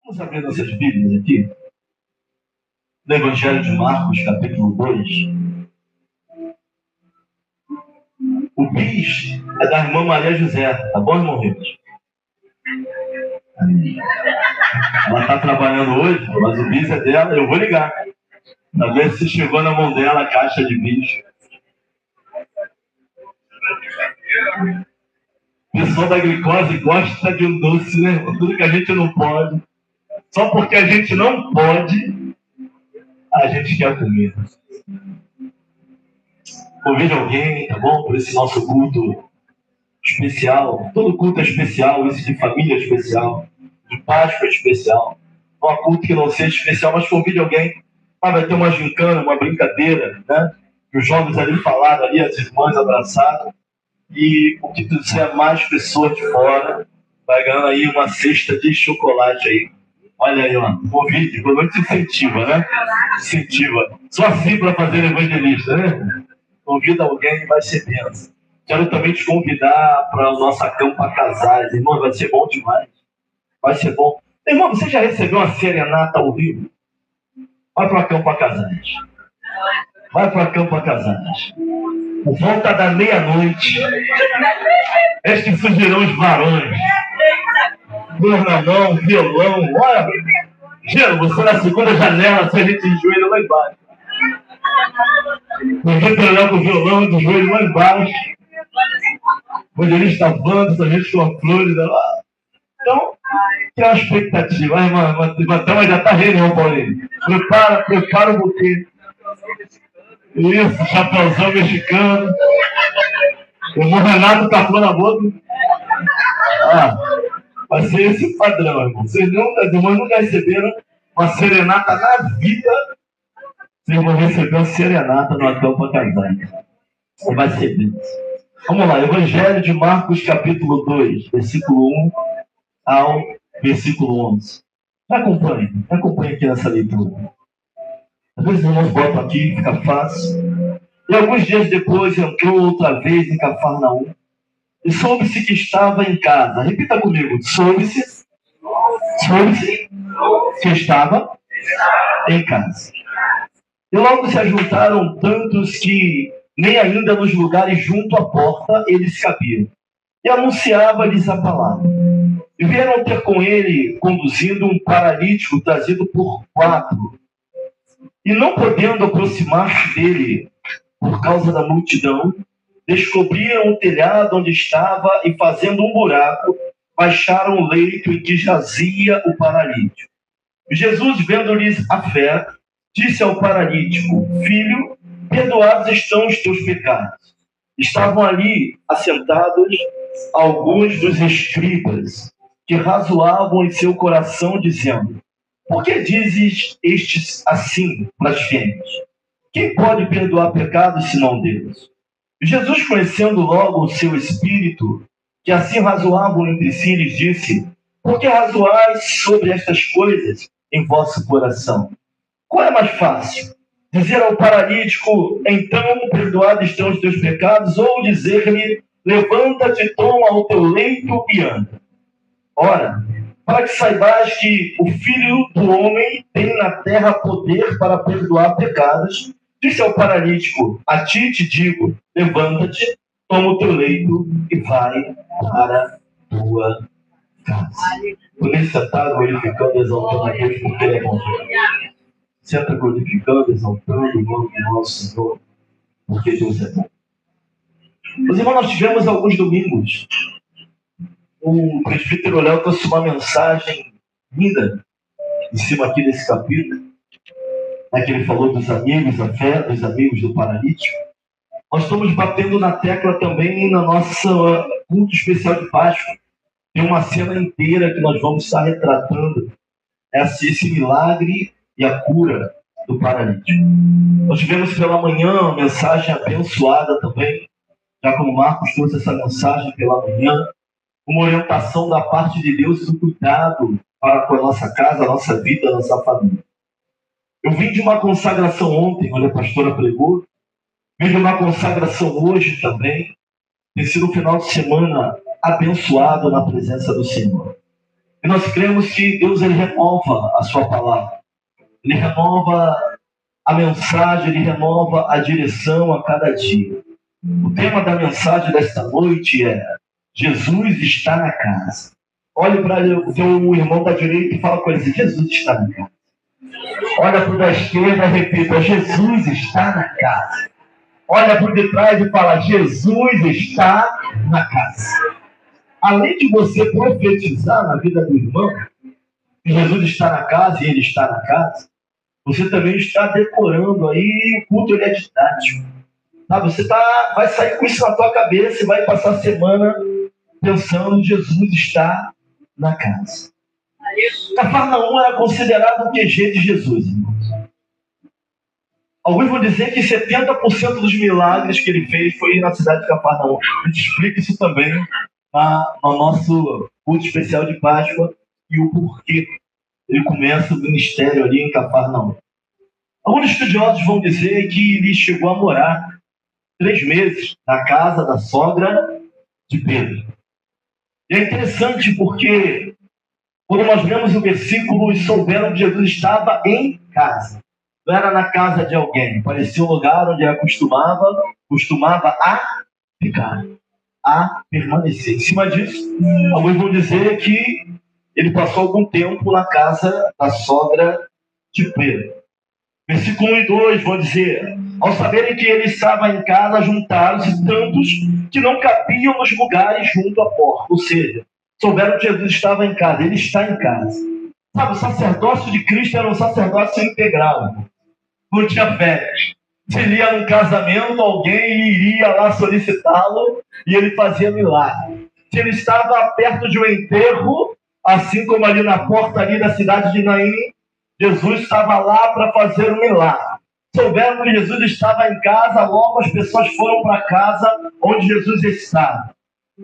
Vamos abrir nossas Bíblias aqui. No Evangelho de Marcos, capítulo 2. O bis é da irmã Maria José. Tá bom, irmão Rivas? Ela está trabalhando hoje, mas o bis é dela. Eu vou ligar. Pra ver se chegou na mão dela a caixa de bis. O pessoal da glicose gosta de um doce, né? Tudo que a gente não pode. Só porque a gente não pode, a gente quer comer. Convide alguém, tá bom? Por esse nosso culto especial. Todo culto é especial, esse de família é especial, de Páscoa é especial. Não há culto que não seja especial, mas convide alguém. Vai ter uma gincana, uma brincadeira, né? Que os jovens ali falaram, ali, as irmãs abraçadas. E o que trouxer mais pessoas de fora, vai ganhando aí uma cesta de chocolate aí. Olha aí, ó. Convide, pelo menos incentiva, né? Incentiva. Só assim para fazer evangelista, né? Convida alguém e vai ser bênção. Quero também te convidar para o nosso acampa casais. Irmão, vai ser bom demais. Vai ser bom. Irmão, você já recebeu uma serenata ao vivo? Vai para o acampa casais. Vai para o acampa casais. Por volta da meia-noite, estes surgirão os varões. Cornamão, violão. Olha, Gelo, você na segunda janela, se a gente enjoelha lá embaixo. Ninguém vai olhar com o violão do joelho lá embaixo. O evangelista Wanda, a gente com a Flórida lá. Então, tem uma expectativa. Ai, mas já está reunião, Paulinho. Prepara o buquê. Isso, chapéuzão mexicano. O Renato tacou na boca. Vai ser esse padrão, irmão. Vocês nunca receberam uma serenata na vida. Vocês vão receber uma serenata no acampa casais. Vai ser bem. Vamos lá, Evangelho de Marcos, capítulo 2, versículo 1 ao versículo 11. Acompanhe aqui nessa leitura. Às vezes os irmãos botam aqui, fica fácil. E alguns dias depois entrou outra vez em Cafarnaum e soube-se que estava em casa. Repita comigo. Soube-se que estava em casa. E logo se ajuntaram tantos que nem ainda nos lugares junto à porta eles cabiam. E anunciava-lhes a palavra. E vieram ter com ele, conduzindo um paralítico trazido por 4. E não podendo aproximar-se dele por causa da multidão, descobriram o telhado onde estava e, fazendo um buraco, baixaram o leito em que jazia o paralítico. E Jesus, vendo-lhes a fé, disse ao paralítico: Filho, perdoados estão os teus pecados. Estavam ali assentados alguns dos escribas, que razoavam em seu coração, dizendo: Por que dizes estes assim, blasfêmios? Quem pode perdoar pecados senão Deus? Jesus, conhecendo logo o seu espírito, que assim razoavam entre si, lhes disse: Por que razoais sobre estas coisas em vosso coração? Qual é mais fácil? Dizer ao paralítico: Então perdoados estão os teus pecados, ou dizer-lhe: Levanta-te, toma o teu leito e anda? Ora, para que saibais que o Filho do Homem tem na terra poder para perdoar pecados, disse ao paralítico: A ti te digo, levanta-te, toma o teu leito e vai para a tua casa. Por isso sentado, glorificando, exaltando a Deus, porque Ele é bom. Senta glorificando, exaltando o nome do nosso Senhor, porque Deus é bom. Meus irmãos, nós tivemos alguns domingos. O presbítero Léo trouxe uma mensagem linda em cima aqui desse capítulo, que ele falou dos amigos, a fé dos amigos do paralítico. Nós estamos batendo na tecla também na nossa culto especial de Páscoa. Tem uma cena inteira que nós vamos estar retratando esse milagre e a cura do paralítico. Nós tivemos pela manhã uma mensagem abençoada também, já como Marcos trouxe essa mensagem pela manhã, uma orientação da parte de Deus do cuidado para com a nossa casa, a nossa vida, a nossa família. Eu vim de uma consagração ontem, onde a pastora pregou. Vim de uma consagração hoje também. Tem sido um final de semana abençoado na presença do Senhor. E nós cremos que Deus ele renova a sua palavra. Ele renova a mensagem, ele renova a direção a cada dia. O tema da mensagem desta noite é: Jesus está na casa. Olhe para o seu irmão da direita e fala com ele assim: Jesus está na casa. Olha para o da esquerda e repita: Jesus está na casa. Olha para o de trás e fala: Jesus está na casa. Além de você profetizar na vida do irmão que Jesus está na casa e ele está na casa, você também está decorando aí, o culto ele é didático. Sabe? Você vai sair com isso na tua cabeça e vai passar a semana pensando: Jesus está na casa. Cafarnaum era considerado o QG de Jesus, irmãos. Alguns vão dizer que 70% dos milagres que ele fez foi na cidade de Cafarnaum. A gente explica isso também no nosso culto especial de Páscoa e o porquê ele começa o ministério ali em Cafarnaum. Alguns estudiosos vão dizer que ele chegou a morar 3 meses na casa da sogra de Pedro. E é interessante porque quando nós lemos o versículo, e souberam que Jesus estava em casa. Não era na casa de alguém. Parecia um lugar onde ele costumava a ficar, a permanecer. Em cima disso, alguns vão dizer que ele passou algum tempo na casa da sogra de Pedro. Versículo 1 e 2 vão dizer: ao saberem que ele estava em casa, juntaram-se tantos que não cabiam nos lugares junto à porta. Ou seja, souberam que Jesus estava em casa. Ele está em casa. Sabe, o sacerdócio de Cristo era um sacerdócio integral. Não tinha férias. Se ele ia num casamento, alguém iria lá solicitá-lo e ele fazia milagre. Se ele estava perto de um enterro, assim como ali na porta ali da cidade de Naim, Jesus estava lá para fazer um milagre. Souberam que Jesus estava em casa, logo as pessoas foram para a casa onde Jesus estava.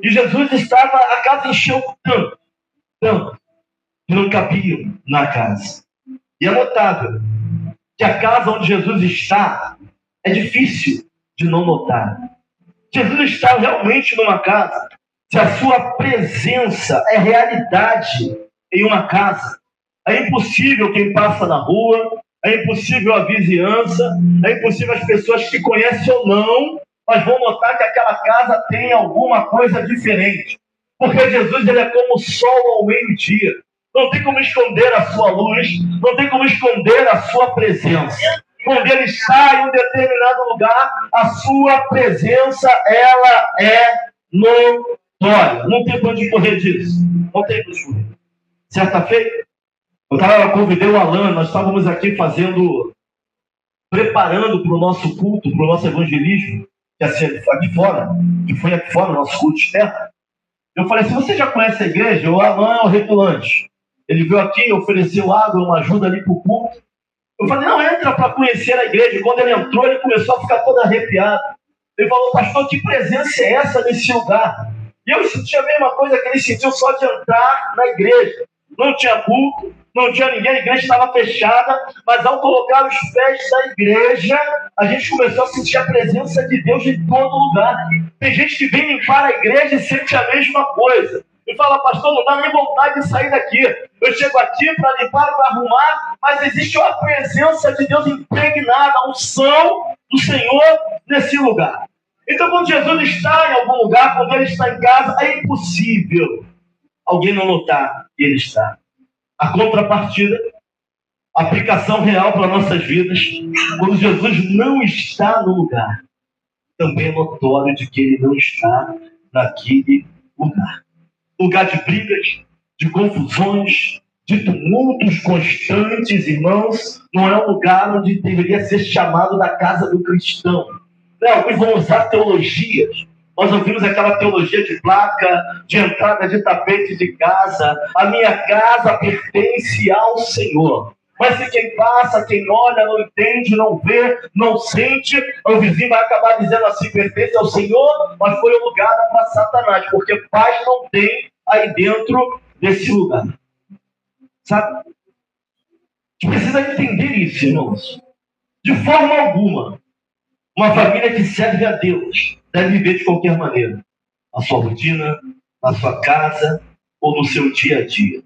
E Jesus estava, a casa encheu tanto, que não cabiam na casa. E é notável que a casa onde Jesus está é difícil de não notar. Jesus está realmente numa casa. Se a sua presença é realidade em uma casa, é impossível quem passa na rua, é impossível a vizinhança, é impossível as pessoas que conhecem ou não, mas vão notar que aquela casa tem alguma coisa diferente. Porque Jesus ele é como o sol ao meio-dia. Não tem como esconder a sua luz, não tem como esconder a sua presença. Quando ele está em um determinado lugar, a sua presença, ela é notória. Não tem para onde correr disso. Não tem para onde correr. Certa feita, eu convidei o Alan, nós estávamos aqui preparando para o nosso culto, para o nosso evangelismo, que ia ser aqui fora, que foi aqui fora, o nosso culto externo. Eu falei assim: você já conhece a igreja? O Alan é o rei do lanche. Ele veio aqui, ofereceu água, uma ajuda ali para o culto. Eu falei: não, entra para conhecer a igreja. E quando ele entrou, ele começou a ficar todo arrepiado. Ele falou: pastor, que presença é essa nesse lugar? E eu senti a mesma coisa que ele sentiu só de entrar na igreja. Não tinha culto, não tinha ninguém, a igreja estava fechada, mas ao colocar os pés na igreja, a gente começou a sentir a presença de Deus em todo lugar. Tem gente que vem limpar a igreja e sente a mesma coisa. E fala: pastor, não dá nem vontade de sair daqui. Eu chego aqui para limpar, para arrumar, mas existe uma presença de Deus impregnada, a unção do Senhor nesse lugar. Então, quando Jesus está em algum lugar, quando ele está em casa, é impossível alguém não notar que ele está. A contrapartida, a aplicação real para nossas vidas, quando Jesus não está no lugar, também é notório de que ele não está naquele lugar. Lugar de brigas, de confusões, de tumultos constantes, irmãos, não é um lugar onde deveria ser chamado da casa do cristão. Alguns vão usar teologias. Nós ouvimos aquela teologia de placa, de entrada de tapete de casa. A minha casa pertence ao Senhor. Mas se quem passa, quem olha, não entende, não vê, não sente, o vizinho vai acabar dizendo assim: pertence ao Senhor, mas foi alugada para Satanás, porque paz não tem aí dentro desse lugar. Sabe? A gente precisa entender isso, irmãos. De forma alguma, uma família que serve a Deus deve viver de qualquer maneira. Na sua rotina, na sua casa ou no seu dia a dia.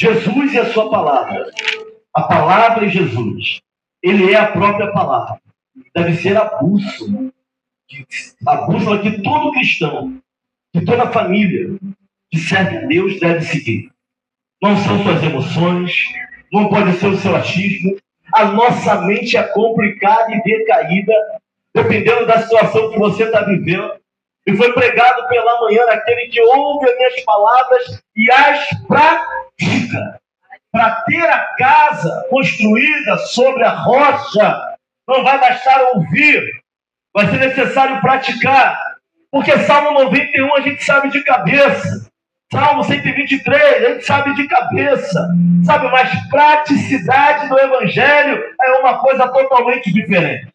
Jesus e a sua palavra. A palavra e Jesus. Ele é a própria palavra. Deve ser a bússola que todo cristão, que toda família que serve a Deus deve seguir. Não são suas emoções, não pode ser o seu achismo. A nossa mente é complicada e decaída, dependendo da situação que você está vivendo. E foi pregado pela manhã aquele que ouve as minhas palavras e as pratica. Para ter a casa construída sobre a rocha, não vai bastar ouvir, vai ser necessário praticar. Porque Salmo 91 a gente sabe de cabeça. Salmo 123 a gente sabe de cabeça. Sabe, mas praticidade do Evangelho é uma coisa totalmente diferente.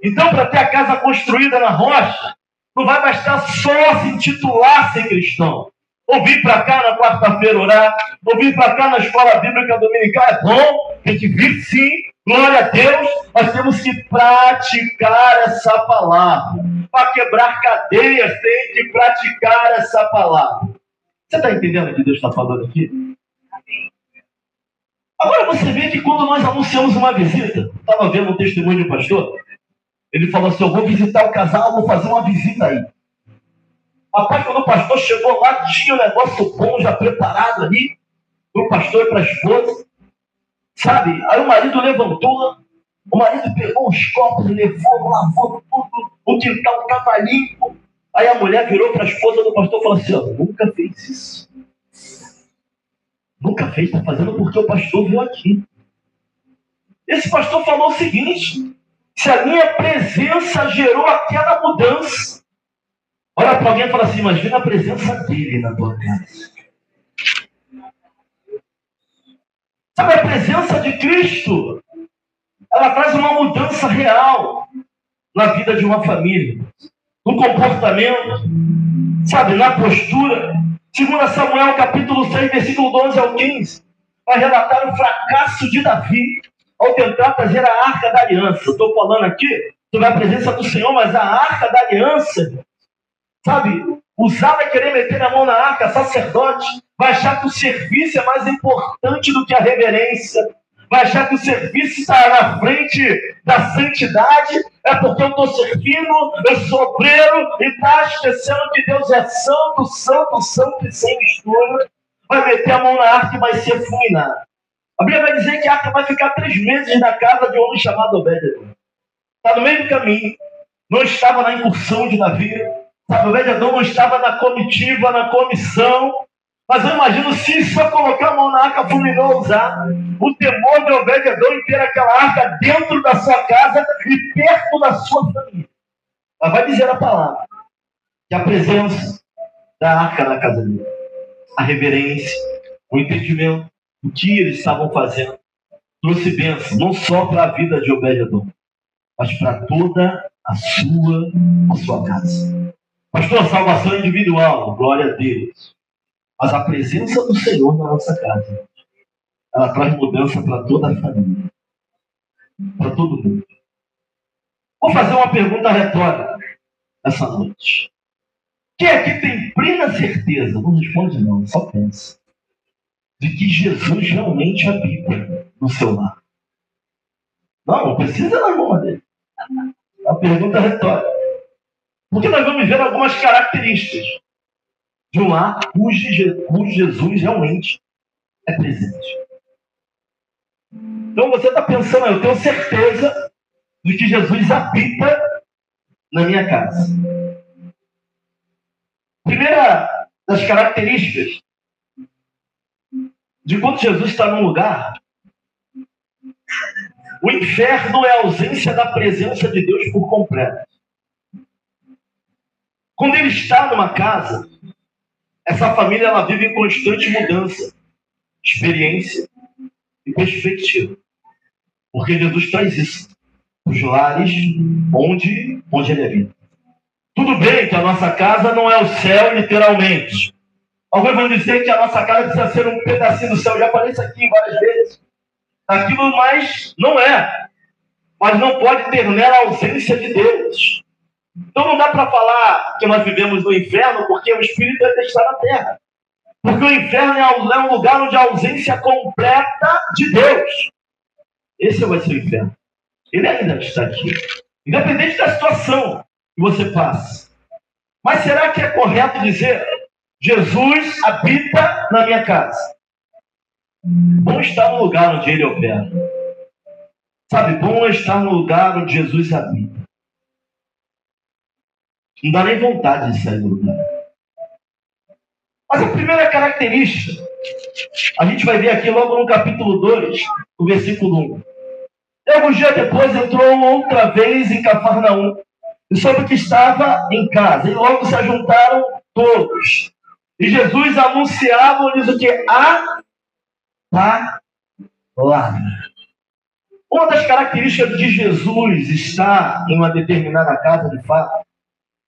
Então, para ter a casa construída na rocha, não vai bastar só se intitular-se cristão. Ou vir para cá na quarta-feira orar, ou vir para cá na escola bíblica dominical, é bom, tem que vir sim, glória a Deus, mas temos que praticar essa palavra. Para quebrar cadeias, tem que praticar essa palavra. Você está entendendo o que Deus está falando aqui? Agora você vê que quando nós anunciamos uma visita, estava vendo um testemunho de um pastor, ele falou assim, eu vou visitar o casal, vou fazer uma visita aí. Rapaz, quando o pastor chegou lá, tinha um negócio bom já preparado ali, para o pastor e para a esposa. Sabe? Aí o marido levantou, o marido pegou os copos, levou, lavou tudo, o quintal estava limpo. Aí a mulher virou para a esposa do pastor e falou assim, ó, nunca fez isso. Nunca fez, está fazendo porque o pastor veio aqui. Esse pastor falou o seguinte, se a minha presença gerou aquela mudança, olha para alguém e fala assim, imagina a presença dele na tua casa. Sabe, a presença de Cristo, ela traz uma mudança real na vida de uma família, no comportamento, sabe, na postura. 2 Samuel, capítulo 6, versículo 12 ao 15, vai relatar o fracasso de Davi ao tentar trazer a Arca da Aliança. Estou falando aqui sobre a presença do Senhor, mas a Arca da Aliança, sabe, usar vai querer meter a mão na arca, sacerdote, vai achar que o serviço é mais importante do que a reverência, vai achar que o serviço está na frente da santidade, é porque eu estou servindo, eu sou obreiro, e está esquecendo que Deus é santo, santo, santo e sem mistura, vai meter a mão na arca e vai ser fulminado. A Bíblia vai dizer que a arca vai ficar 3 meses na casa de um homem chamado Obed-edom. Está no meio do caminho, não estava na incursão de Davi, sabe, Obed-edom não estava na comitiva, na comissão, mas eu imagino se só colocar a mão na arca fulminou usar, o temor de Obed-edom em ter aquela arca dentro da sua casa e perto da sua família. Mas vai dizer a palavra que a presença da arca na casa dele, a reverência, o entendimento, o que eles estavam fazendo, trouxe bênção, não só para a vida de Obed-edom, mas para toda a sua casa. Pastor, salvação individual, glória a Deus. Mas a presença do Senhor na nossa casa, ela traz mudança para toda a família, para todo mundo. Vou fazer uma pergunta retórica essa noite. Quem aqui tem plena certeza, não responde não, só pensa, de que Jesus realmente habita no seu lar? Não precisa na mão dele. A pergunta é retórica. Porque nós vamos ver algumas características de um lar cujo Jesus realmente é presente. Então você está pensando, eu tenho certeza de que Jesus habita na minha casa. Primeira das características de quando Jesus está num lugar, o inferno é a ausência da presença de Deus por completo. Quando ele está numa casa, essa família ela vive em constante mudança, experiência e perspectiva. Porque Jesus traz isso para os lares onde ele habita. Tudo bem que a nossa casa não é o céu, literalmente. Alguns vão dizer que a nossa casa precisa ser um pedacinho do céu. Eu já falei isso aqui várias vezes. Aquilo mais não é. Mas não pode ter nela a ausência de Deus. Então não dá para falar que nós vivemos no inferno, porque o Espírito ainda está na terra. Porque o inferno é um lugar onde a ausência completa de Deus. Esse vai ser o inferno. Ele ainda está aqui. Independente da situação que você passa. Mas será que é correto dizer: Jesus habita na minha casa? Bom estar no lugar onde ele opera. Sabe, bom é estar no lugar onde Jesus habita. Não dá nem vontade de sair do lugar. Mas a primeira característica, a gente vai ver aqui logo no capítulo 2, o versículo 1. E alguns dias depois entrou outra vez em Cafarnaum, e soube que estava em casa. E logo se ajuntaram todos. E Jesus anunciava-lhes o que? A palavra. Uma das características de Jesus estar em uma determinada casa, de fato,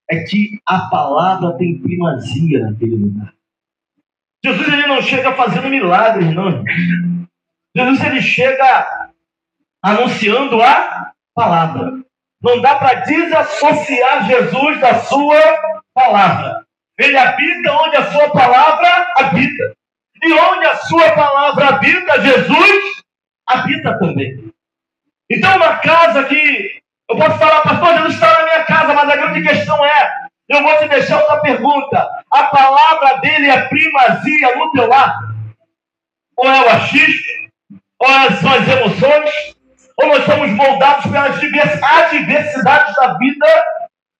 é que a palavra tem primazia naquele lugar. Jesus ele não chega fazendo milagres, não. Jesus ele chega anunciando a palavra. Não dá para desassociar Jesus da sua palavra. Ele habita onde a sua palavra habita. E onde a sua palavra habita, Jesus habita também. Então, uma casa que eu posso falar: pastor, Jesus está na minha casa, mas a grande questão é, eu vou te deixar outra pergunta: a palavra dele é primazia no teu lar? Ou é o achismo? Ou são as emoções? Ou nós somos moldados pelas adversidades da vida?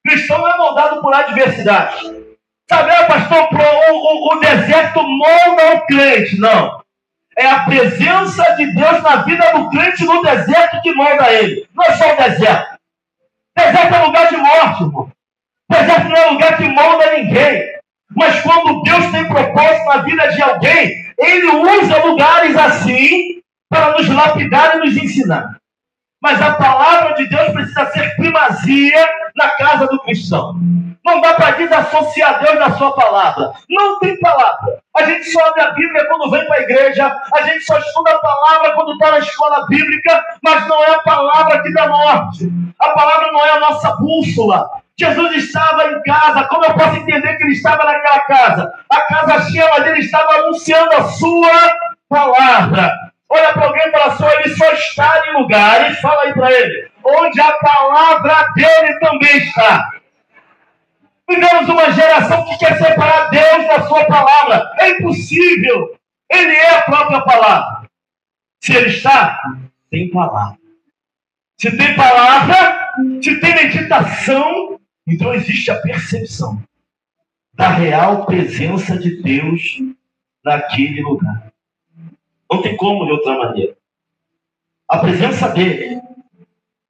O cristão não é moldado por adversidades. Sabe, pastor, o deserto molda o crente. Não. É a presença de Deus na vida do crente no deserto que molda ele. Não é só o deserto. Deserto é lugar de morte, irmão. Deserto não é lugar que molda ninguém. Mas quando Deus tem propósito na vida de alguém, ele usa lugares assim para nos lapidar e nos ensinar. Mas a palavra de Deus precisa ser primazia na casa do cristão. Não dá para desassociar Deus da sua palavra. Não tem palavra. A gente só abre a Bíblia quando vem para a igreja. A gente só estuda a palavra quando está na escola bíblica. Mas não é a palavra que dá norte. A palavra não é a nossa bússola. Jesus estava em casa. Como eu posso entender que ele estava naquela casa? A casa cheia, mas ele estava anunciando a sua palavra. Olha para alguém e fala assim: ele só está em lugares, fala aí para ele, onde a palavra dele também está. Vivemos uma geração que quer separar Deus da sua palavra. É impossível. Ele é a própria palavra. Se ele está, tem palavra. Se tem palavra, se tem meditação, então existe a percepção da real presença de Deus naquele lugar. Não tem como de outra maneira. A presença dele,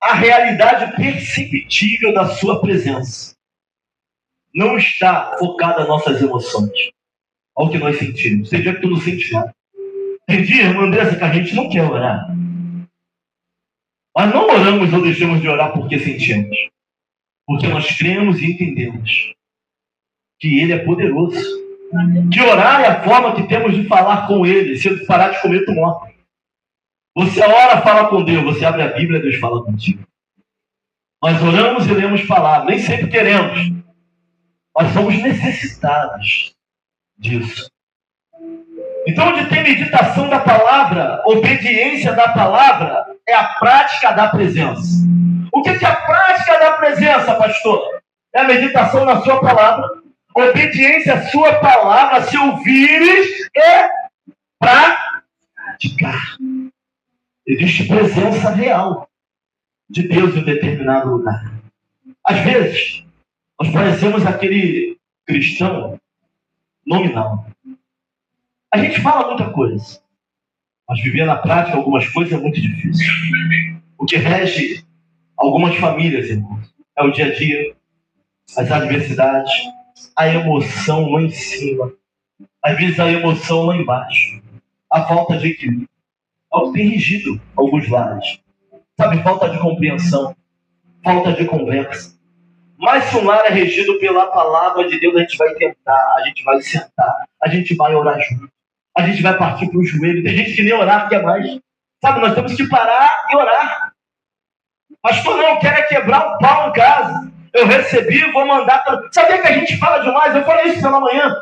a realidade perceptível da sua presença, não está focada nas nossas emoções, ao que nós sentimos. Tem dia que tu não sente nada. Tem dia, irmã Andressa, que a gente não quer orar. Mas não oramos ou deixamos de orar porque sentimos. Porque nós cremos e entendemos que ele é poderoso. Que orar é a forma que temos de falar com ele. Se eu parar de comer, tu morre. Você ora, fala com Deus. Você abre a Bíblia, Deus fala contigo. Nós oramos e lemos palavras. Nem sempre queremos. Nós somos necessitados disso. Então, onde tem meditação da palavra, obediência da palavra, é a prática da presença. O que é a prática da presença, pastor? É a meditação na sua palavra, obediência à sua palavra, se ouvires, é praticar. Existe presença real de Deus em um determinado lugar. Às vezes, nós parecemos aquele cristão nominal. A gente fala muita coisa, mas viver na prática algumas coisas é muito difícil. O que rege algumas famílias, irmãos, é o dia a dia, as adversidades, a emoção lá em cima, às vezes a emoção lá embaixo, a falta de equilíbrio. É o que tem regido alguns lares. Sabe, falta de compreensão, falta de conversa. Mas se um lar é regido pela palavra de Deus, a gente vai tentar, a gente vai sentar, a gente vai orar junto, a gente vai partir para o joelho. Tem gente que nem orar quer mais. Sabe, nós temos que parar e orar. Pastor, não, eu quero é quebrar um pau em casa. Eu recebi, vou mandar. Sabia que a gente fala demais? Eu falei isso pela manhã.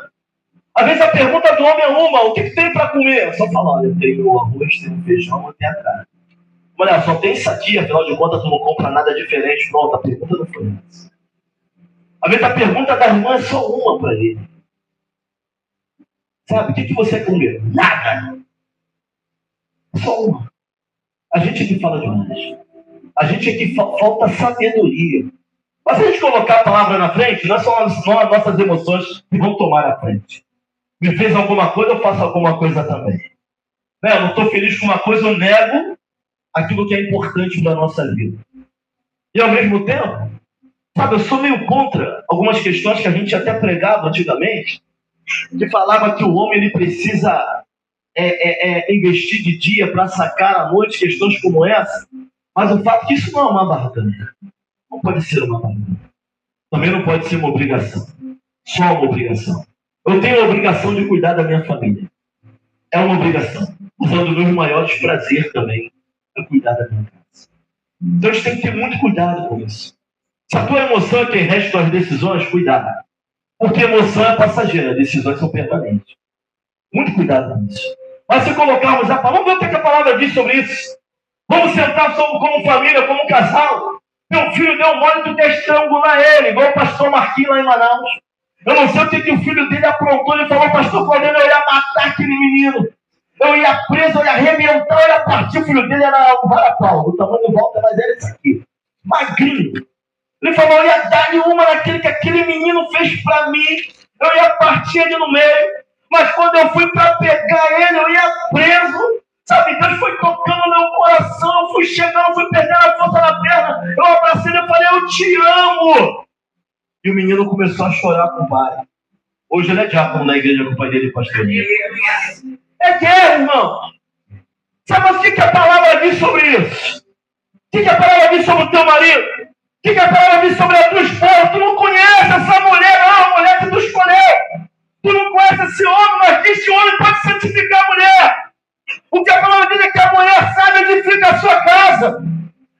Às vezes a pergunta do homem é uma: o que tem para comer? Só fala: olha, tem o arroz, tem o feijão, tem a carne. Olha, só tem isso aqui, afinal de contas tu não compra nada diferente. Pronto, a pergunta não foi essa. Às vezes a pergunta da irmã é só uma para ele. Sabe, o que você comeu? Nada. Só uma. A gente aqui fala demais. A gente aqui falta sabedoria. Mas se a gente colocar a palavra na frente, não são as nossas emoções que vão tomar a frente. Me fez alguma coisa, eu faço alguma coisa também. Eu não estou feliz com uma coisa, eu nego aquilo que é importante para a nossa vida. E ao mesmo tempo, sabe, eu sou meio contra algumas questões que a gente até pregava antigamente, que falava que o homem ele precisa investir de dia para sacar à noite questões como essa, mas o fato é que isso não é uma barganha. Não pode ser uma barganha. Também não pode ser uma obrigação. Só uma obrigação. Eu tenho a obrigação de cuidar da minha família. É uma obrigação. Usando os meus maiores prazeres também é cuidar da minha casa. Então a gente tem que ter muito cuidado com isso. Se a tua emoção é quem rege suas decisões, cuidado. Porque emoção é passageira, decisões são permanentes. Muito cuidado com isso. Mas se colocarmos a palavra, vamos ver o que a palavra diz sobre isso. Vamos sentar como família, como casal. Meu filho deu mole, tu quer estrangular ele, igual o pastor Marquinhos lá em Manaus. Eu não sei o que o filho dele aprontou. Ele falou: pastor Claudino, eu ia matar aquele menino. Eu ia preso, eu ia arrebentar, eu ia partir. O filho dele era um varapau. O tamanho do volta, mas era esse aqui. Magrinho. Ele falou: eu ia dar-lhe uma naquele que aquele menino fez para mim. Eu ia partir ele no meio. Mas quando eu fui para pegar ele, eu ia preso. Sabe, Deus foi tocando no meu coração. Eu fui chegando, fui perdendo a força na perna. Eu abracei ele e falei: eu te amo. E o menino começou a chorar com o pai. Hoje ele é diácono na igreja com o pai dele, pastor. É guerra, irmão. Sabe o que a palavra diz sobre isso? O que a palavra diz sobre o teu marido? O que a palavra diz sobre a tua esposa? Tu não conhece essa mulher, não, a mulher que tu escolheu. Tu não conhece esse homem, mas esse homem pode santificar a mulher. O que a palavra diz é que a mulher sabe edifica a sua casa.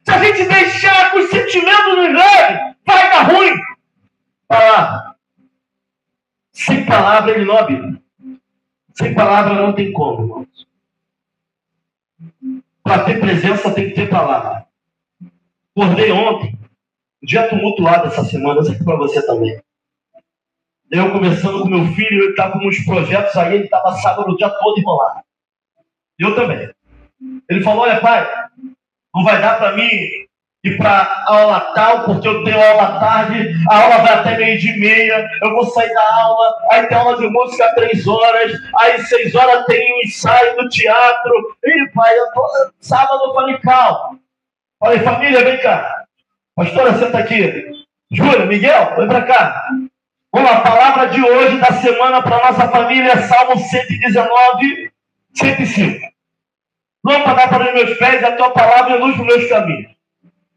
Se a gente deixar que os sentimentos nos levem, vai dar ruim. Palavra. Sem palavra ele não habita. Sem palavra não tem como, irmãos. Para ter presença tem que ter palavra. Acordei ontem, um dia tumultuado essa semana, eu sei que para você também. Eu conversando com meu filho, ele estava com uns projetos aí, ele estava sábado o dia todo enrolado. Eu também. Ele falou: olha, pai, não vai dar para mim ir para aula tal, porque eu tenho aula à tarde, a aula vai até 12:30, eu vou sair da aula, aí tem aula de música 3 horas, aí 6 horas tem o ensaio do teatro. E pai, eu tô sábado, eu falei: calma. Falei: família, vem cá. Pastora, senta aqui. Júlia, Miguel, vem para cá. Vamos lá, a palavra de hoje, da semana para nossa família é Salmo 119, 105. Lâmpada para os meus pés, a tua palavra é luz para os meus caminhos.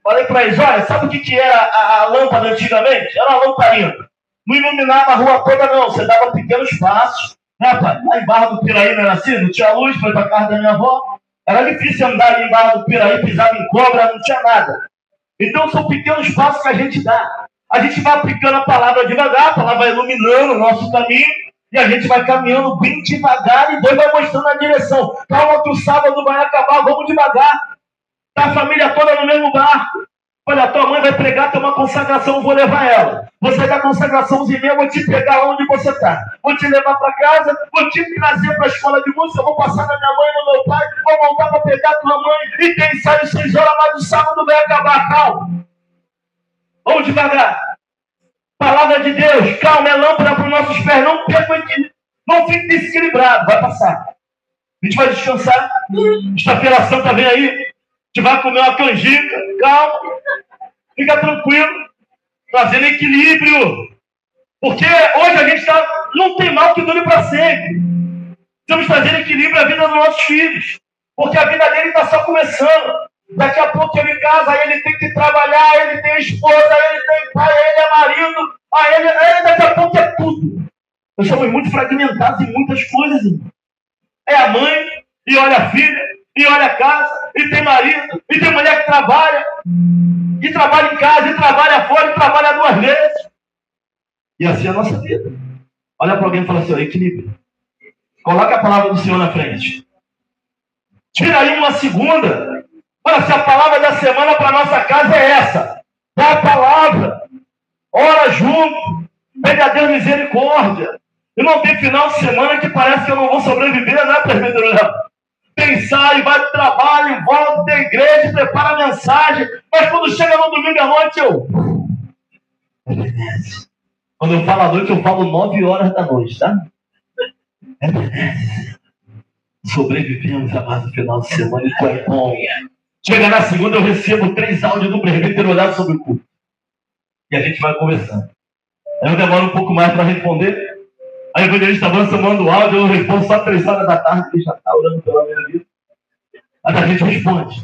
Falei para eles: olha, sabe o que era a lâmpada antigamente? Era uma lamparina. Não iluminava a rua toda, não. Você dava pequenos passos. Né, pai? Lá em Barra do Piraí não era assim? Não tinha luz, foi para a casa da minha avó. Era difícil andar ali em Barra do Piraí, pisava em cobra, não tinha nada. Então são pequenos passos que a gente dá. A gente vai aplicando a palavra devagar, a palavra vai iluminando o nosso caminho, e a gente vai caminhando bem devagar, e Deus vai mostrando a direção. Calma que o sábado vai acabar, vamos devagar. Tá a família toda no mesmo barco. Olha, tua mãe vai pregar, tem uma consagração, eu vou levar ela. Você dá consagraçãozinha, eu vou te pegar onde você está. Vou te levar para casa, vou te trazer para a escola de música, vou passar na minha mãe e no meu pai, vou voltar para pegar tua mãe, e tem ensaio 6 horas, mas o sábado vai acabar, calma. Vamos devagar. Palavra de Deus, calma, é lâmpada para os nossos pés, não perca o equilíbrio, não fique desequilibrado, vai passar. A gente vai descansar. Sexta-feira Santa vem aí, a gente vai comer uma canjica, calma, fica tranquilo, trazendo equilíbrio. Porque hoje a gente não tem mal que dure para sempre. Estamos trazendo equilíbrio à vida dos nossos filhos, porque a vida dele está só começando. Daqui a pouco ele casa, aí ele tem que trabalhar, ele tem esposa, aí ele tem pai, aí ele é marido, aí ele daqui a pouco é tudo. Nós somos muito fragmentados em muitas coisas, irmão. É a mãe, e olha a filha, e olha a casa, e tem marido, e tem mulher que trabalha, e trabalha em casa, e trabalha fora, e trabalha 2 vezes. E assim é a nossa vida. Olha para alguém e fala assim, equilíbrio. Coloca a palavra do Senhor na frente. Tira aí uma segunda. Olha, se a palavra da semana para nossa casa é essa. Dá a palavra. Ora junto. Pede a Deus misericórdia. E não tem final de semana que parece que eu não vou sobreviver, né, presbítero Léo? Pensar e vai para o trabalho, volta da igreja, prepara a mensagem. Mas quando chega no domingo à noite, quando eu falo à noite, eu falo 9 horas da noite, tá? Sobrevivemos a mais um final de semana e foi bom. Chega na segunda, eu recebo 3 áudios do presbítero Léo sobre o culto. E a gente vai conversando. Aí eu demoro um pouco mais para responder. Aí o evangelista avança, manda o áudio, eu respondo só 3 horas da tarde, ele já está orando pela minha vida. Aí a gente responde.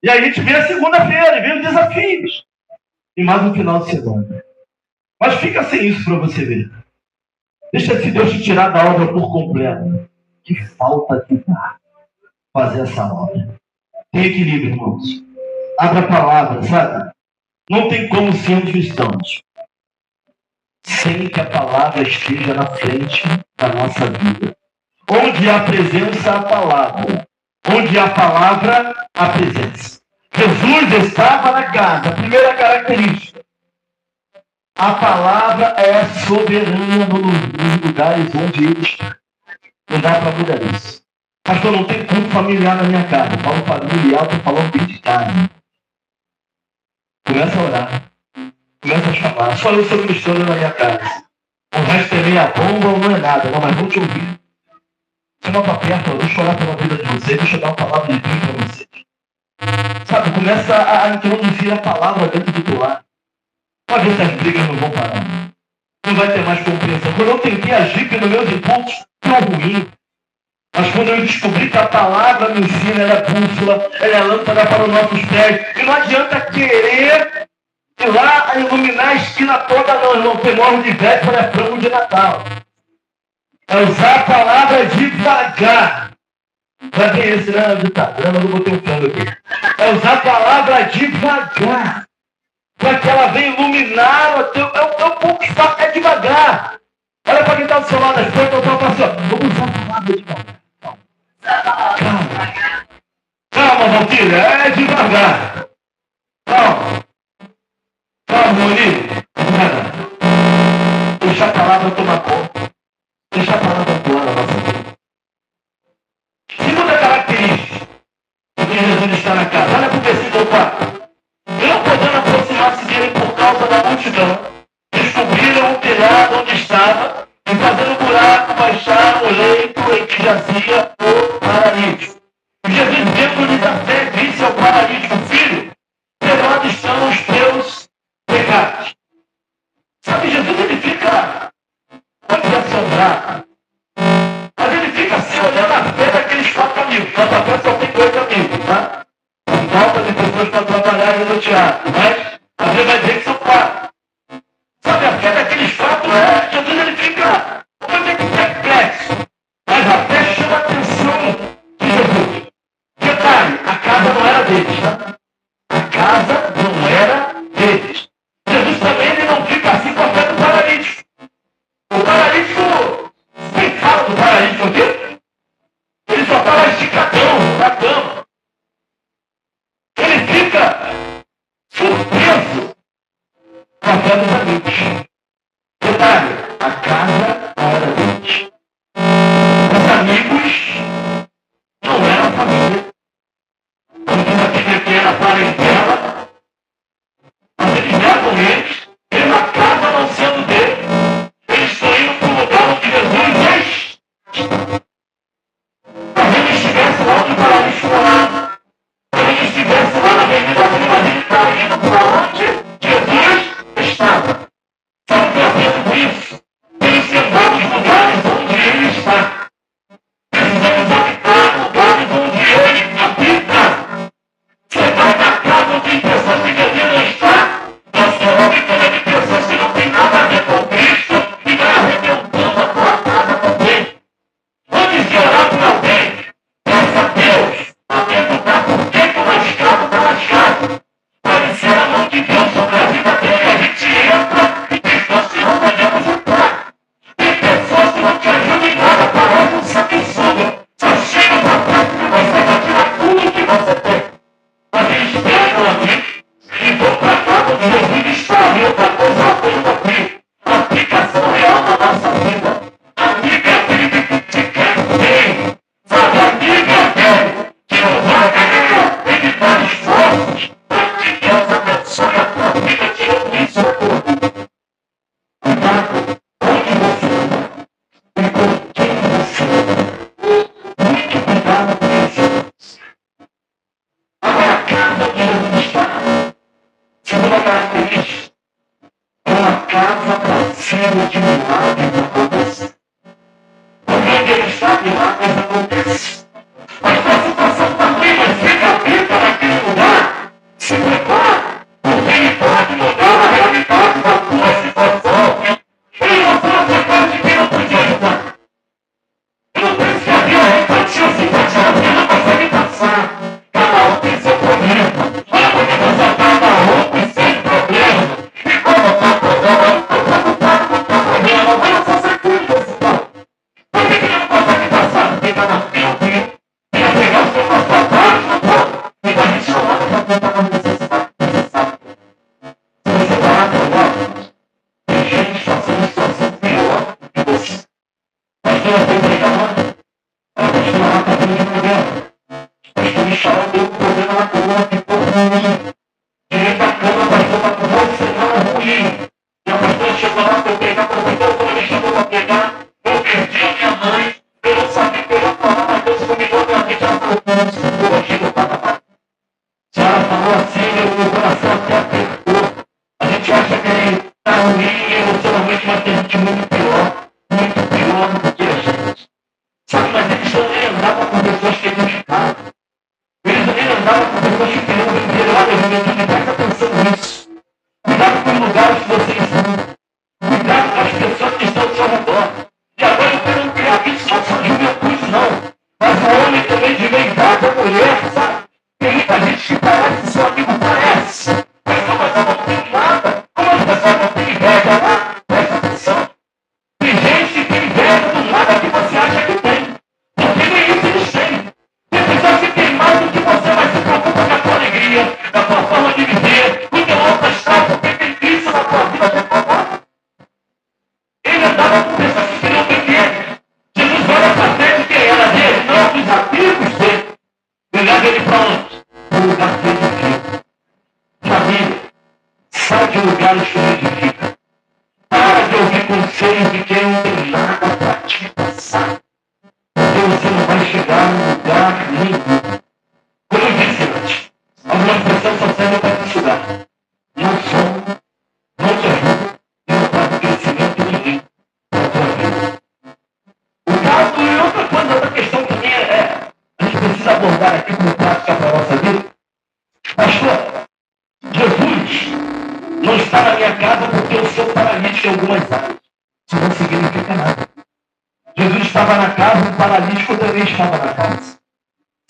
E aí a gente vê a segunda-feira, e vê os desafios. E mais um final de semana. Mas fica sem isso para você ver. Deixa se Deus te tirar da obra por completo. Que falta que dá fazer essa obra. Tem equilíbrio, irmãos. Abra a palavra, sabe? Não tem como sermos cristãos sem que a palavra esteja na frente da nossa vida. Onde há presença, a palavra. Onde há palavra, a presença. Jesus estava na casa. Primeira característica. A palavra é soberana nos lugares onde ele está. Não dá para mudar isso. Pastor, não tem culto familiar na minha casa. Eu falo familiar, estou falando dentro de casa. Começa a orar. Começa a chamar. Só eu sou ministrando na minha casa. O resto é meia bomba ou não é nada. Não, mas vou te ouvir. Chama para perto, deixa eu orar pela vida de vocês, deixa eu dar uma palavra de Deus para vocês. Sabe, começa a introduzir a palavra dentro do teu lar. Pode ver se as brigas não vão parar. Não vai ter mais compreensão. Quando eu tentei agir pelos meus impulsos, foi ruim. Mas quando eu descobri que a palavra me ensina, ela é bússola, ela é lâmpada para os nossos pés. E não adianta querer ir lá a iluminar a esquina toda, não. Tem morro de véspera, é frango de Natal. É usar a palavra devagar. Vai ver esse, né? Eu não botei um frango aqui. É usar a palavra devagar. Para que ela venha iluminar o teu. É um pouco espaço, é devagar. Olha para quem está do seu lado, as coisas estão assim, ó. Vamos usar a palavra devagar. Calma. Calma, Valquíria, é devagar. Calma. Calma, Moni. Deixa a palavra tomar conta. Deixa a palavra atuar na nossa vida. Segunda característica de que Jesus está na casa. Olha para o versículo 4. E não podendo aproximar-se dele por causa da multidão, descobriram o telhado onde estava e, fazendo buraco, baixaram o leito em que jazia o paralítico. E Jesus, vendo-lhes a fé, disse ao paralítico: Filho, perdoados estão os teus pecados. Sabe, Jesus, ele fica assombrado. Mas ele fica assim, olhando a fé daqueles 4 amigos. Nossa fé só tem 2 amigos, tá? Por falta de pessoas para trabalhar no teatro. Mas a Bíblia vai dizer que são 4. Sabe, a fé daqueles 4 Jesus, ele fica totalmente perplexo. Mas a fé chama a atenção de Jesus. Detalhe, a casa não era deles, tá? A casa não era deles. Jesus também, ele não fica assim com a fé do paralítico. O paralítico, quem fala do paralítico aqui? Ele só estava esticadão na cama. Ele fica surpreso com a fé dos amigos. Detalhe, a casa não era deles. Os amigos não eram família. Como diz a Bíblia que era parentela, mas eles levam eles, mesmo a casa não sendo dele. Eles estão indo para o lugar onde Jesus está. Se ele estivesse lá onde o paralítico morava, se ele estivesse lá na Avenida Lima, ele está indo para onde Jesus estava. Só fazendo isso, precisamos nos lugares onde ele está. Precisamos habitar lugares onde ele habita. Você vai na casa onde pessoas que deveriam estar, você habita de pessoas que não têm nada a ver com Cristo e vai arrebentando a tua casa também. Antes de orar por alguém, peça a Deus a perguntar por que o lascado está lascado. Pode ser a mão de Deus sobre a vida dele. A gente entra e tem pessoas que não podemos entrar. Tem pessoas não te ajuda em nada, parece um sanguessuga. Só chega pra frente de você pra tirar tudo que você tem. Mas eles pegam aqui e vão pra cá quando Jesus está e outra coisa feita aqui. A aplicação real da nossa vida. Amiga dele que quer ter. Sabe, amiga dele que não vai ter. Ele dá esforços para que Deus abençoe a tua vida tirando isso tudo. Cuidado onde você anda e com quem você anda. Muito cuidado com isso. Agora, a casa onde Jesus está, segunda característica, é uma casa passível de milagres acontecer. Onde ele está, milagres acontecem. Mas a situação está ruim, mas fica viva naquele lugar. Se prepara, porque ele pode mudar a realidade da tua situação. E você pode vir a te ajudar. Não pense que a vida é infantil, se infantil a vida não consegue passar. Cada um tem seu problema. Olha porque você cada um tem seu problema. E quando tem problema, vai só ser tudo desse tal. Por que não consegue passar a vida na frente? E vai pegar o seu passaporte no corpo e vai me chamar para tentar uma necessidade. Se você parar de olhar, tem gente passando situação pior do que você. Pastor, eu tenho pregado. Pastor, ela está tendo problema. Pastor, me chamou, deu problema na coluna, ficou ruim. Direito da cama, pastor, está com 2 semanas ruim. E a pastora chegou lá para eu pegar, aproveitou quando me chamou para pegar. Eu perdi a minha mãe. Eu não sabia o que eu ia falar, mas Deus convidou a minha mente. Ela falou, eu achei que eu estava. Se ela falou assim, meu coração até apertou. A gente acha que ele está ruim emocionalmente, mas tem gente muito pior do que a gente. Sabe, mas eles também andavam com pessoas que identificavam. Eles também andavam com pessoas que queriam viver. Olha, juventude, presta atenção nisso. Cuidado com os lugares que vocês vão. Cuidado com as pessoas que estão ao seu redor. E agora eu quero criar isso só de juventude, não. Mas o homem também de meia idade, a mulher, sabe? Tem muita gente que parece, seu amigo parece. Mas como essa não tem nada? Como as pessoas não têm inveja lá? Presta atenção. Tem gente que tem inveja do nada que você acha que tem. Porque nem isso eles têm. Tem pessoas que têm mais do que você, mas se preocupa com a tua alegria, com a tua forma de viver, com o teu alto astral, porque tem isso na tua vida de trabalho. Ele andava com pessoas que queriam viver. Jesus olha para frente quem era dele, não dos amigos dele. E leva ele para onde? Para o lugar que ele vive. Família, sai de lugares que ele edifica. Para de ouvir conselhos de quem não tem nada para te passar. Porque você não vai chegar em lugar nenhum. Como eu disse antes, algumas pessoas só servem para te sugar. Não somam, não te ajudam e não trazem crescimento nenhum para a tua vida. O caso e outra coisa, outra questão também a gente precisa abordar aqui como prática para a nossa vida. Pastor, Jesus não está na minha casa porque eu sou paralítico em algumas áreas. Isso não significa nada. Jesus estava na casa, o paralítico também estava na casa.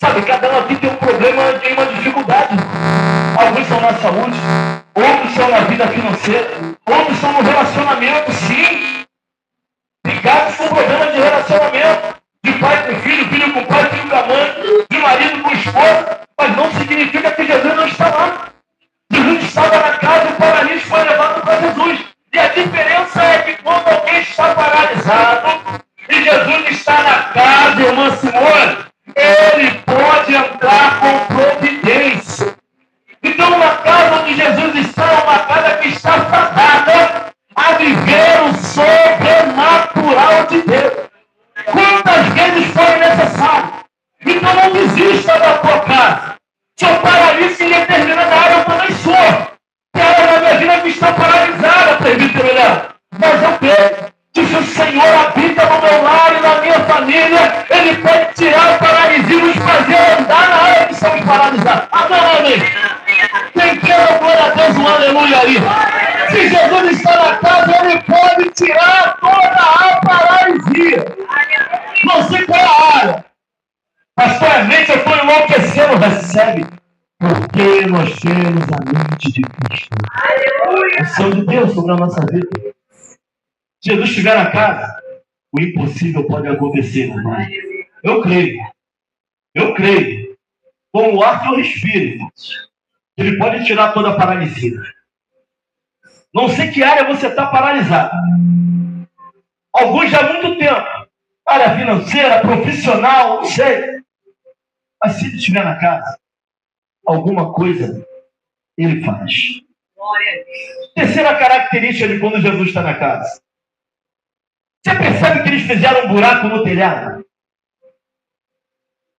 Sabe, cada um aqui tem um problema, tem uma dificuldade. Alguns são na saúde, outros são na vida financeira, outros são no relacionamento, sim. Ligados com problema de relacionamento, de pai com filho, filho com pai, filho com a mãe, de marido com esposa, mas não significa que Jesus não está lá. Jesus estava na casa, o paralítico foi levado para Jesus. E a diferença é que quando alguém está paralisado, e Jesus está na casa, irmã Simone, ele pode entrar com providência. Então, uma casa onde Jesus está, é uma casa que está fadada a viver o sobrenatural de Deus. Quantas vezes foi necessário? Então, não desista da tua casa. Sou paralítico em determinada área, eu também sou. Tem área da minha vida que está paralisada, presbítero melhor. Mas eu creio que se o Senhor habita no meu lar e na minha família, Ele pode tirar a paralisia e nos fazer andar na área que estamos paralisados. Amém. Quem quer, glória a Deus, um aleluia aí. Se Jesus está na casa, Ele pode tirar toda a paralisia. Não sei qual é a área. Pastor, a mente eu estou enlouquecendo, recebe. Porque nós temos a mente de Cristo. A ação de Deus sobre a nossa vida. Se Jesus estiver na casa, o impossível pode acontecer, meu irmão. Eu creio. Eu creio. Com o ar que eu respiro, irmãos, ele pode tirar toda a paralisia. Não sei que área você está paralisado. Alguns já há muito tempo. Área financeira, profissional, não sei. Mas se ele estiver na casa, alguma coisa ele faz. Terceira característica de quando Jesus está na casa. Você percebe que eles fizeram um buraco no telhado?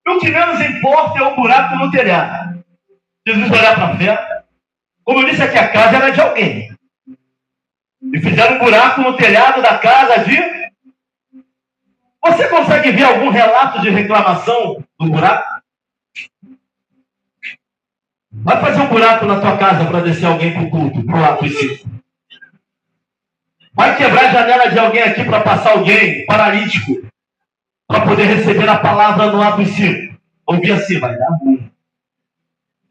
E o que menos importa é o buraco no telhado. Jesus olhar para frente. Como eu disse aqui, a casa era de alguém. E fizeram um buraco no telhado da casa de... Você consegue ver algum relato de reclamação do buraco? Vai fazer um buraco na tua casa para descer alguém para o culto, para o lado em cima. Vai quebrar a janela de alguém aqui para passar alguém paralítico, para poder receber a palavra no lado em cima. Ouvir assim, vai dar ruim.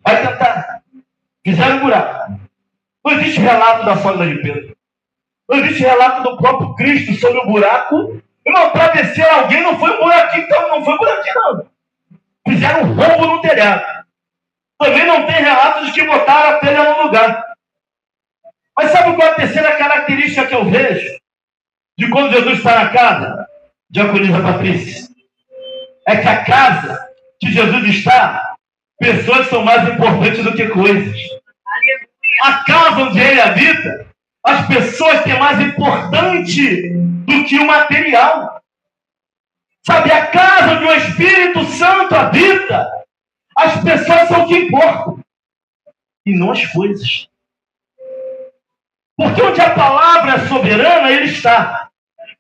Vai tentar. Fizeram um buraco. Não existe relato da sogra de Pedro. Não existe relato do próprio Cristo sobre o buraco. Irmão, para descer alguém não foi um buraquinho, então não foi um buraquinho, não. Fizeram um rombo no telhado. Também não tem relatos de que botaram a telha no lugar. Mas sabe qual é a terceira característica que eu vejo de quando Jesus está na casa? Diaconisa Patrícia. É que a casa que Jesus está, pessoas são mais importantes do que coisas. A casa onde ele habita, as pessoas têm mais importante do que o material. Sabe, a casa onde o Espírito Santo habita, as pessoas são o que importam. E não as coisas. Porque onde a palavra é soberana, ele está.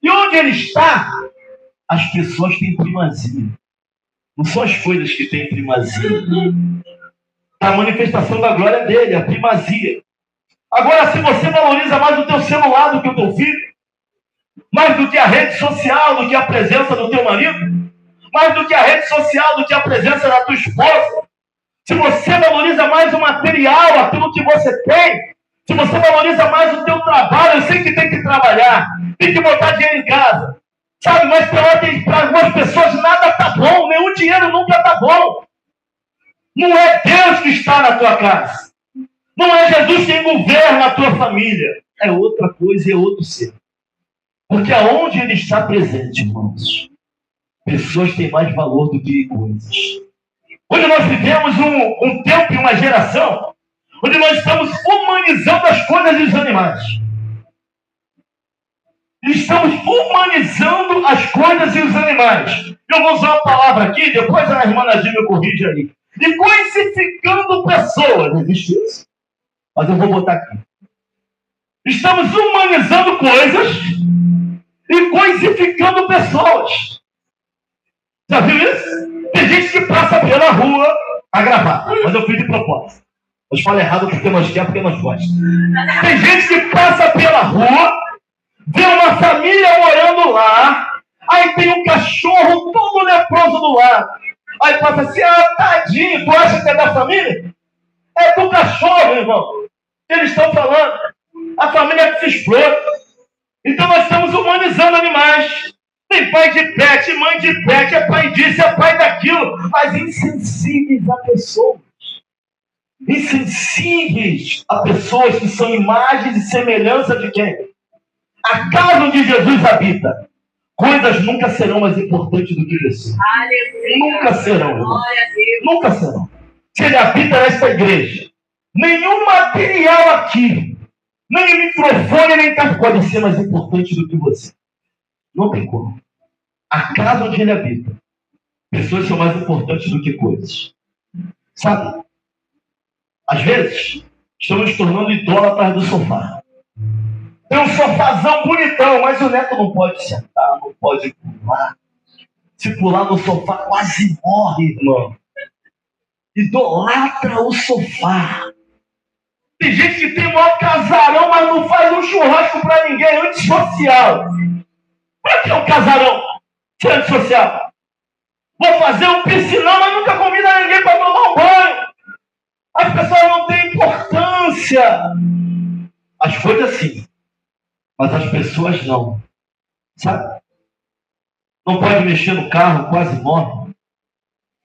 E onde ele está, as pessoas têm primazia. Não são as coisas que têm primazia. A manifestação da glória dele, a primazia. Agora, se você valoriza mais o teu celular do que o teu filho, mais do que a rede social, do que a presença do teu marido, mais do que a rede social, do que a presença da tua esposa, se você valoriza mais o material, aquilo que você tem, se você valoriza mais o teu trabalho, eu sei que tem que trabalhar, tem que botar dinheiro em casa, sabe, mas para algumas pessoas nada está bom, nenhum dinheiro nunca está bom. Não é Deus que está na tua casa. Não é Jesus quem governa a tua família. É outra coisa e é outro ser. Porque aonde ele está presente, irmãos, pessoas têm mais valor do que coisas. Hoje nós vivemos um tempo e uma geração onde nós estamos humanizando as coisas e os animais. Estamos humanizando as coisas e os animais. Eu vou usar uma palavra aqui, depois a irmã Nadir me corrige aí. E coisificando pessoas. Não existe isso? Mas eu vou botar aqui. Estamos humanizando coisas e coisificando pessoas. Já viu isso? Tem gente que passa pela rua a gravar, mas eu fiz de propósito. Eu falo errado porque nós queremos, porque nós gostamos. Tem gente que passa pela rua, vê uma família morando lá, aí tem um cachorro todo leproso do lado. Aí passa assim, tadinho, tu acha que é da família? É do cachorro, irmão. Eles estão falando. A família que se explode. Então nós estamos humanizando animais. Tem pai de pet, mãe de pet, é pai disso, é pai daquilo. Mas insensíveis a pessoas. Insensíveis a pessoas que são imagens e semelhança de quem? A casa onde Jesus habita. Coisas nunca serão mais importantes do que pessoas. Nunca serão, irmão. Nunca serão. Se ele habita nesta igreja, nenhum material aqui, nem microfone, nem carro pode ser mais importante do que você. Não tem como. A casa onde ele habita, pessoas são mais importantes do que coisas. Sabe? Às vezes, estamos nos tornando idólatras do sofá. Tem um sofazão bonitão, mas o neto não pode sentar, não pode pular. Se pular no sofá, quase morre, irmão. Idolatra o sofá. Tem gente que tem o maior casarão, mas não faz um churrasco para ninguém, é antissocial. Para que é um casarão? Se é antissocial. Vou fazer um piscinão, mas nunca convida ninguém para tomar um banho. As pessoas não têm importância. As coisas sim, mas as pessoas não. Sabe? Não pode mexer no carro, quase morre.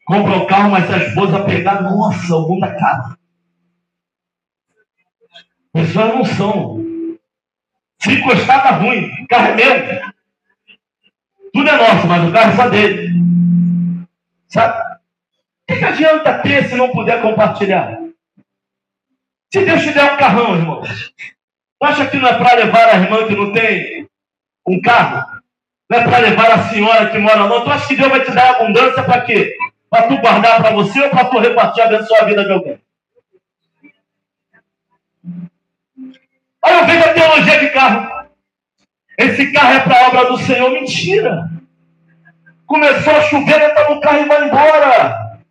Compra o carro, mas se a esposa pegar, nossa, o mundo acaba. Pessoas não são. Se encostar, tá ruim. O carro é meu. Tudo é nosso, mas o carro é só dele. Sabe? O que adianta ter se não puder compartilhar? Se Deus te der um carrão, irmão, tu acha que não é para levar a irmã que não tem um carro? Não é para levar a senhora que mora lá? Tu acha que Deus vai te dar abundância para quê? Para tu guardar para você ou para tu repartir, abençoar a vida de alguém? Aí eu vejo a teologia de carro. Esse carro é para a obra do Senhor. Mentira. Começou a chover, entra no carro e vai embora.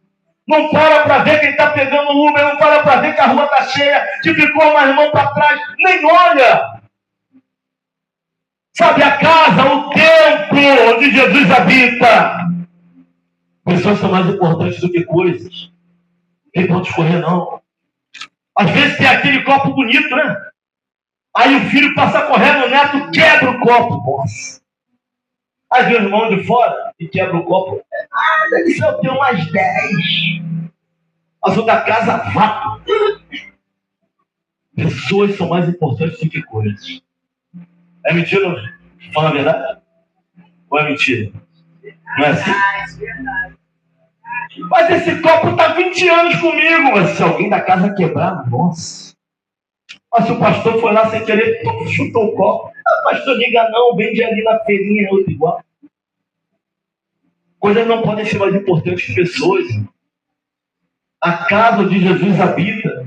Não para ver quem está pegando o Uber, não para ver que a rua está cheia, que ficou uma irmã para trás, nem olha. Sabe, a casa, o templo onde Jesus habita. Pessoas são mais importantes do que coisas. Não pode escorrer, não. Às vezes tem aquele copo bonito, né? Aí o filho passa correndo, o neto quebra o copo. Nossa. Aí vem o irmão de fora e quebra o copo. Deve ser eu tenho umas 10. Mas o da casa vato. Pessoas são mais importantes do que coisas. É mentira? Fala a verdade? Ou é mentira? Não é assim? Mas esse copo está 20 anos comigo. Mas se alguém da casa quebrar, nossa. Mas se o pastor foi lá sem querer, chutou o copo. Ah, pastor, liga não, vende ali na feirinha, é outro igual. Coisas não podem ser mais importantes que pessoas. A casa onde Jesus habita,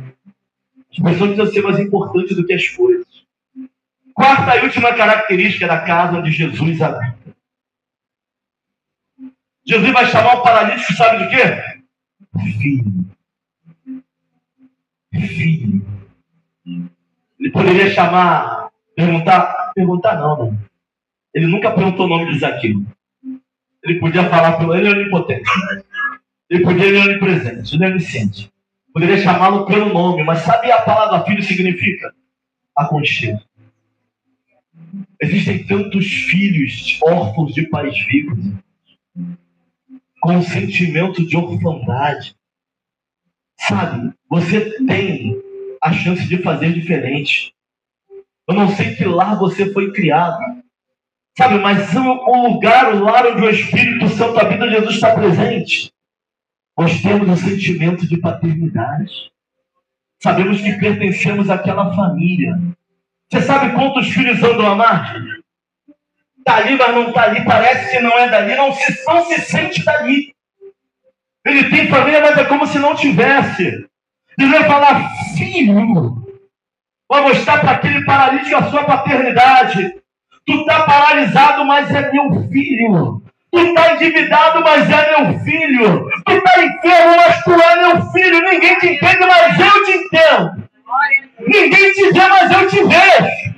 as pessoas precisam ser mais importantes do que as coisas. Quarta e última característica da casa onde Jesus habita. Jesus vai chamar o paralítico, sabe de quê? Filho. Filho. Ele poderia chamar, perguntar não, né? Ele nunca perguntou o nome de Zaqueu. Ele podia falar pelo ele é onipotente. Ele podia ele é onipresente, ele é onisciente. Poderia chamá-lo pelo nome, mas sabe a palavra filho significa? Aconchego. Existem tantos filhos órfãos de pais vivos, com um sentimento de orfandade. Sabe, você tem a chance de fazer diferente. Eu não sei que lar você foi criado. Sabe, mas o lugar, o lar onde o Espírito Santo habita, Jesus está presente. Nós temos um sentimento de paternidade. Sabemos que pertencemos àquela família. Você sabe quantos filhos andam à margem? Está ali, mas não está ali. Parece que não é dali. Não se sente dali. Ele tem família, mas é como se não tivesse. Ele vai falar, filho. Vai mostrar para aquele paralítico a sua paternidade. Tu está paralisado, mas é meu filho. Tu está endividado, mas é meu filho. Tu está enfermo, mas tu é meu filho. Ninguém te entende, mas eu te entendo. Ninguém te vê, mas eu te vejo.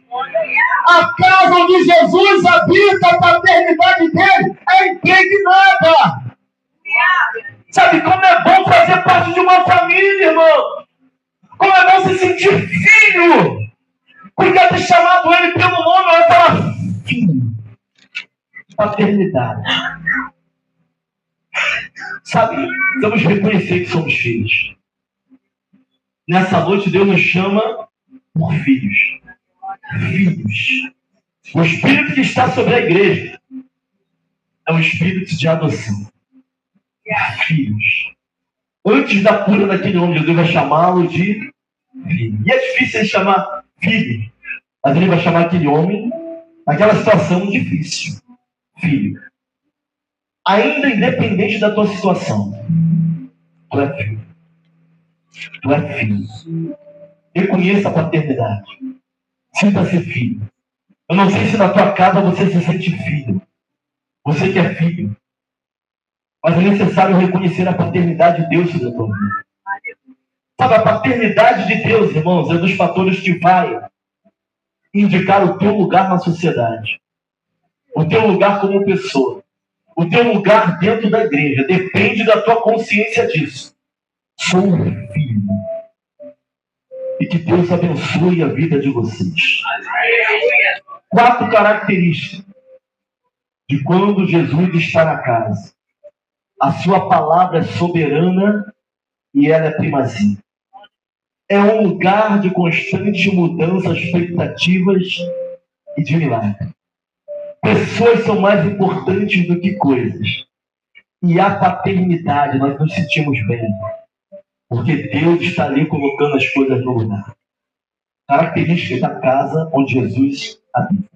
A casa onde Jesus habita, a paternidade dele é impregnada. Sabe como é bom fazer parte de uma família, irmão? Como é bom se sentir filho. Porque ter chamado ele pelo nome, vai falar filho. Paternidade. Sabe, vamos reconhecer que somos filhos. Nessa noite, Deus nos chama por filhos. Filhos. O Espírito que está sobre a igreja é um Espírito de adoção. Filhos. Antes da cura daquele homem, Deus vai chamá-lo de filho. E é difícil ele chamar filho, mas ele vai chamar aquele homem naquela situação difícil. Filho. Ainda independente da tua situação, tu é filho. Tu é filho. Reconheça a paternidade. Sinta-se filho. Eu não sei se na tua casa você se sente filho. Você que é filho. Mas é necessário reconhecer a paternidade de Deus sobre a tua vida. Sabe, a paternidade de Deus, irmãos, é dos fatores que vai indicar o teu lugar na sociedade. O teu lugar como pessoa. O teu lugar dentro da igreja. Depende da tua consciência disso. Sou um filho. E que Deus abençoe a vida de vocês. 4 características de quando Jesus está na casa. A sua palavra é soberana e ela é primazia. É um lugar de constante mudança, expectativas e de milagre. Pessoas são mais importantes do que coisas. E a paternidade, nós nos sentimos bem. Porque Deus está ali colocando as coisas no lugar. Característica da casa onde Jesus habita.